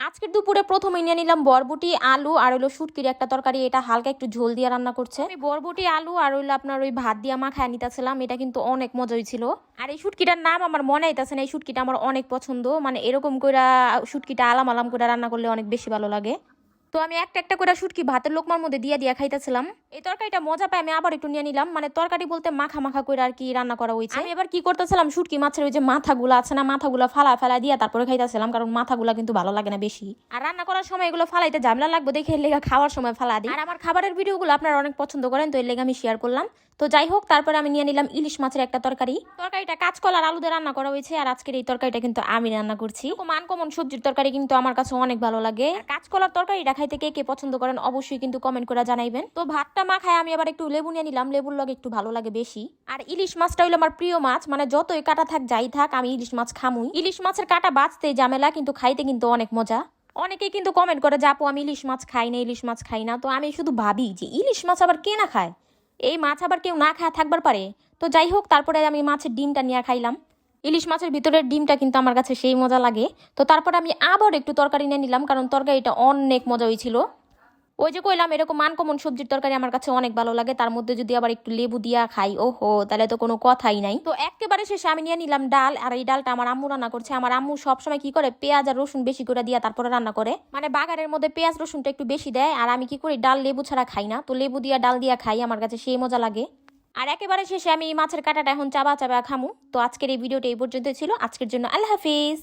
আজকের দুপুরে প্রথমে নিয়ে নিলাম বরবটি আলু আর হলো শুটকির একটা তরকারি। এটা হালকা একটু ঝোল দিয়ে রান্না করছে। আমি বরবটি আলু আর হইলো আপনার ওই ভাত দিয়া মাখায় নিতেছিলাম। এটা কিন্তু অনেক মজা হয়েছিল। আর এই শুটকিটার নাম আমার মনে আইতাছে না। এই শুটকিটা আমার অনেক পছন্দ, মানে এরকম কইরা শুটকিটা আলাম আলাম করে রান্না করলে অনেক বেশি ভালো লাগে। তো আমি একটা একটা করে শুটকি ভাতের লোকমার মধ্যে দিয়া দিয়া খাইতেছিলাম। এই তরকারিটা মজা পাই আমি আবার একটু নিয়ে নিলাম, মানে তরকারি বলতে মাখা মাখা করে আর কি রান্না করা হয়েছে। আমি এবার কি করতেছিলাম, শুটকি মাছের ওই যে মাথাগুলো আছে না, মাথাগুলো ফালা ফেলা দিয়া তারপরে খাইতেছিলাম, কারণ মাথাগুলা কিন্তু ভালো লাগে না বেশি। আর রান্না করার সময় এগুলো ফালাইতে ঝামেলা লাগবে দেখে এর লেগা খাওয়ার সময় ফালা দিই। আর আমার খাবারের ভিডিওগুলো আপনারা অনেক পছন্দ করেন, তো এর লেগে আমি শেয়ার করলাম। তো যাই হোক, তারপরে আমি নিয়ে নিলাম ইলিশ মাছের একটা তরকারি। তরকারিটা কাঁচকলা আর আলু দিয়ে রান্না করা হয়েছে। আর আজকের এই তরকারিটা কিন্তু আমি রান্না করছি। আনকমন সবজির তরকারি কিন্তু আমার কাছে অনেক ভালো লাগে। কাঁচকলার তরকারিটা খাইতে কে কে পছন্দ করেন অবশ্যই কিন্তু কমেন্ট করে জানাইবেন। তো ভাতটা মাখায় আমি আবার একটু লেবু নিয়ে নিলাম, লেবুর লগে একটু ভালো লাগে বেশি। আর ইলিশ মাছটা হইলো আমার প্রিয় মাছ, মানে যতই কাটা থাক যাই থাক আমি ইলিশ মাছ খামুই। ইলিশ মাছের কাটা বাঁচতে ঝামেলা, কিন্তু খাইতে কিন্তু অনেক মজা। অনেকেই কিন্তু কমেন্ট করে যে আপু আমি ইলিশ মাছ খাই না, ইলিশ মাছ খাই না। তো আমি শুধু ভাবি যে ইলিশ মাছ আবার কে না খায়, এই মাছ আবার কেউ না খায় থাকবার পারে? তো যাই হোক, তারপরে আমি মাছের ডিমটা নিয়ে খাইলাম। ইলিশ মাছের ভিতরের ডিমটা কিন্তু আমার কাছে সেই মজা লাগে। তো তারপর আমি আবার একটু তরকারি নিয়ে নিলাম, কারণ তরকারিটা অনেক মজা হয়েছিল। ওই যে কইলাম এরকম আনকমন সবজির তরকারি আমার কাছে অনেক ভালো লাগে, তার মধ্যে যদি আবার একটু লেবু দিয়া খাই, ওহো, তাহলে তো কোনো কথাই নাই। তো একেবারে শেষে আমি নিয়ে নিলাম ডাল। আর এই ডালটা আমার আম্মু রান্না করছে। আমার আম্মু সবসময় কি করে, পেঁয়াজ আর রসুন বেশি করে দিয়া তারপরে রান্না করে, মানে বাগারের মধ্যে পেঁয়াজ রসুনটা একটু বেশি দেয়। আর আমি কি করি, ডাল লেবু ছাড়া খাই না, তো লেবু দিয়া ডাল দিয়া খাই, আমার কাছে সেই মজা লাগে। আর একেবারে শেষে আমি এই মাছের কাঁটাটা এখন চাবা চাবা খামু। তো আজকের এই ভিডিওটা এই পর্যন্ত ছিল। আজকের জন্য আল্লাহ হাফিজ।